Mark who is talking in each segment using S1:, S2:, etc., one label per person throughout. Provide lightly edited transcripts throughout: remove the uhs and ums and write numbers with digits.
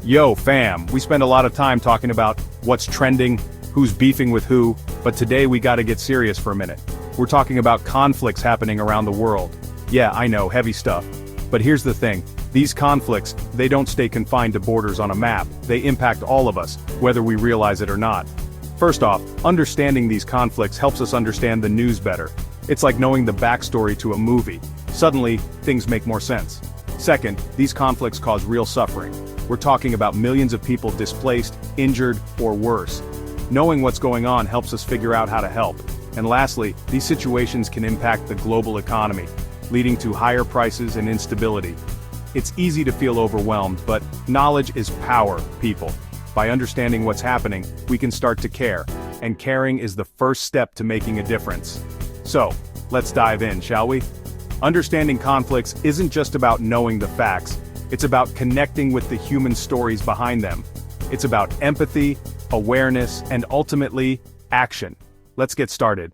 S1: Yo, fam, we spend a lot of time talking about what's trending, who's beefing with who, but today we gotta get serious for a minute. We're talking about conflicts happening around the world. Yeah, I know, heavy stuff. But here's the thing, these conflicts, they don't stay confined to borders on a map, they impact all of us, whether we realize it or not. First off, understanding these conflicts helps us understand the news better. It's like knowing the backstory to a movie. Suddenly, things make more sense. Second, these conflicts cause real suffering. We're talking about millions of people displaced, injured, or worse. Knowing what's going on helps us figure out how to help. And lastly, these situations can impact the global economy, leading to higher prices and instability. It's easy to feel overwhelmed, but knowledge is power, people. By understanding what's happening, we can start to care, and caring is the first step to making a difference. So, let's dive in, shall we? Understanding conflicts isn't just about knowing the facts, it's about connecting with the human stories behind them. It's about empathy, awareness, and ultimately, action. Let's get started.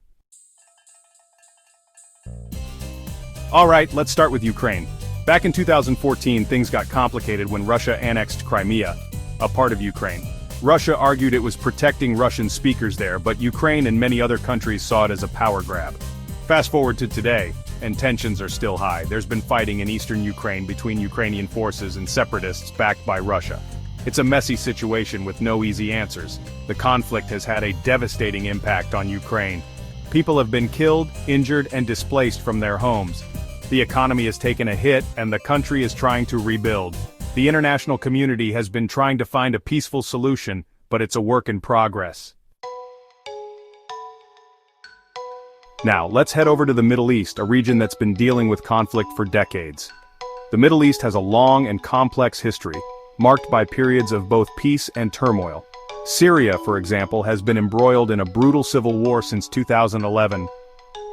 S1: Alright, let's start with Ukraine. Back in 2014, things got complicated when Russia annexed Crimea, a part of Ukraine. Russia argued it was protecting Russian speakers there, but Ukraine and many other countries saw it as a power grab. Fast forward to today, and tensions are still high. There's been fighting in eastern Ukraine between Ukrainian forces and separatists backed by Russia. It's a messy situation with no easy answers. The conflict has had a devastating impact on Ukraine. People have been killed, injured, and displaced from their homes. The economy has taken a hit, and the country is trying to rebuild. The international community has been trying to find a peaceful solution, but it's a work in progress. Now, let's head over to the Middle East, a region that's been dealing with conflict for decades. The Middle East has a long and complex history, marked by periods of both peace and turmoil. Syria, for example, has been embroiled in a brutal civil war since 2011.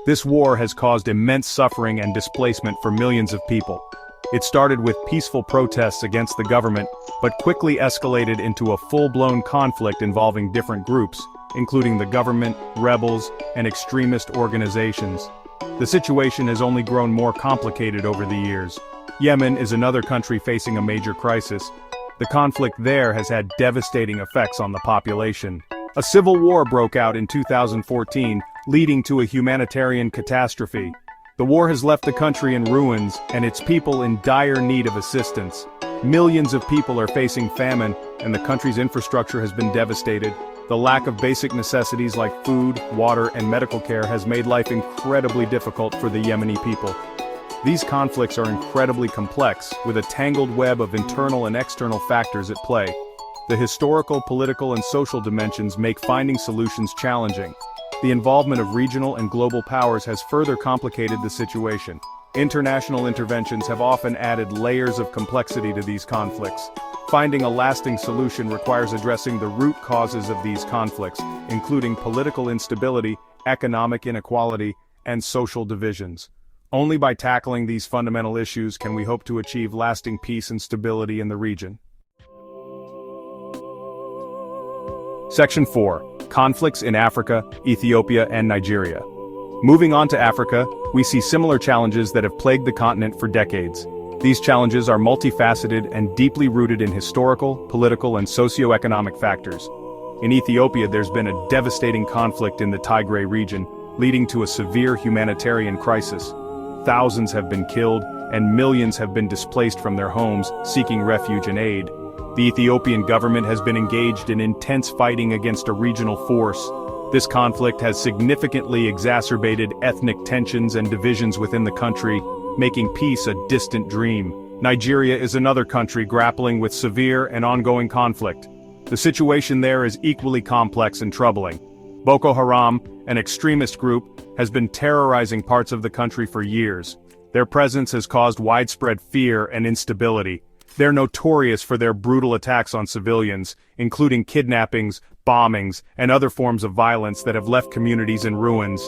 S1: This war has caused immense suffering and displacement for millions of people. It started with peaceful protests against the government, but quickly escalated into a full-blown conflict involving different groups, including the government, rebels, and extremist organizations. The situation has only grown more complicated over the years. Yemen is another country facing a major crisis. The conflict there has had devastating effects on the population. A civil war broke out in 2014, leading to a humanitarian catastrophe. The war has left the country in ruins, and its people in dire need of assistance. Millions of people are facing famine, and the country's infrastructure has been devastated. The lack of basic necessities like food, water, and medical care has made life incredibly difficult for the Yemeni people. These conflicts are incredibly complex, with a tangled web of internal and external factors at play. The historical, political, and social dimensions make finding solutions challenging. The involvement of regional and global powers has further complicated the situation. International interventions have often added layers of complexity to these conflicts. Finding a lasting solution requires addressing the root causes of these conflicts, including political instability, economic inequality, and social divisions. Only by tackling these fundamental issues can we hope to achieve lasting peace and stability in the region. Section 4. Conflicts in Africa, Ethiopia, and Nigeria. Moving on to Africa, we see similar challenges that have plagued the continent for decades. These challenges are multifaceted and deeply rooted in historical, political, and socio-economic factors. In Ethiopia, there's been a devastating conflict in the Tigray region, leading to a severe humanitarian crisis. Thousands have been killed, and millions have been displaced from their homes, seeking refuge and aid. The Ethiopian government has been engaged in intense fighting against a regional force. This conflict has significantly exacerbated ethnic tensions and divisions within the country, making peace a distant dream. Nigeria is another country grappling with severe and ongoing conflict. The situation there is equally complex and troubling. Boko Haram, an extremist group, has been terrorizing parts of the country for years. Their presence has caused widespread fear and instability. They're notorious for their brutal attacks on civilians, including kidnappings, bombings, and other forms of violence that have left communities in ruins.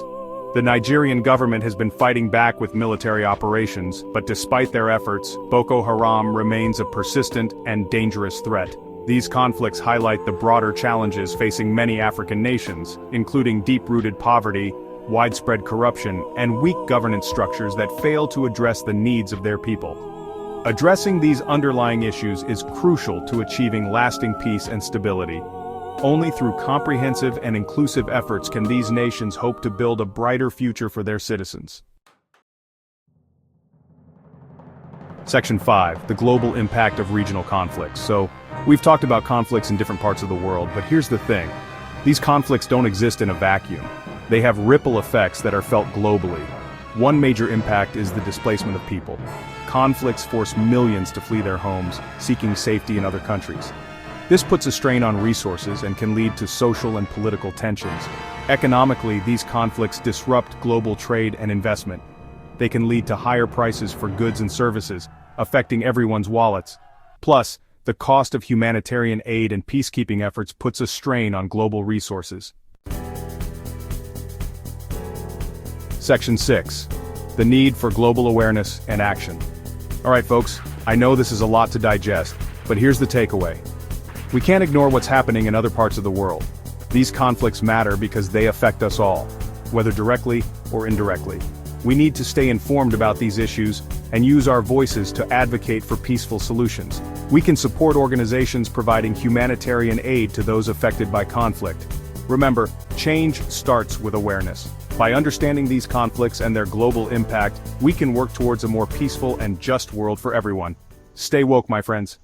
S1: The Nigerian government has been fighting back with military operations, but despite their efforts, Boko Haram remains a persistent and dangerous threat. These conflicts highlight the broader challenges facing many African nations, including deep-rooted poverty, widespread corruption, and weak governance structures that fail to address the needs of their people. Addressing these underlying issues is crucial to achieving lasting peace and stability. Only through comprehensive and inclusive efforts can these nations hope to build a brighter future for their citizens. Section 5. The global impact of regional conflicts. So, we've talked about conflicts in different parts of the world, but here's the thing. These conflicts don't exist in a vacuum. They have ripple effects that are felt globally. One major impact is the displacement of people. Conflicts force millions to flee their homes, seeking safety in other countries. This puts a strain on resources and can lead to social and political tensions. Economically, these conflicts disrupt global trade and investment. They can lead to higher prices for goods and services, affecting everyone's wallets. Plus, the cost of humanitarian aid and peacekeeping efforts puts a strain on global resources. Section 6. The need for global awareness and action. Alright folks, I know this is a lot to digest, but here's the takeaway. We can't ignore what's happening in other parts of the world. These conflicts matter because they affect us all, whether directly or indirectly. We need to stay informed about these issues and use our voices to advocate for peaceful solutions. We can support organizations providing humanitarian aid to those affected by conflict. Remember, change starts with awareness. By understanding these conflicts and their global impact, we can work towards a more peaceful and just world for everyone. Stay woke, my friends.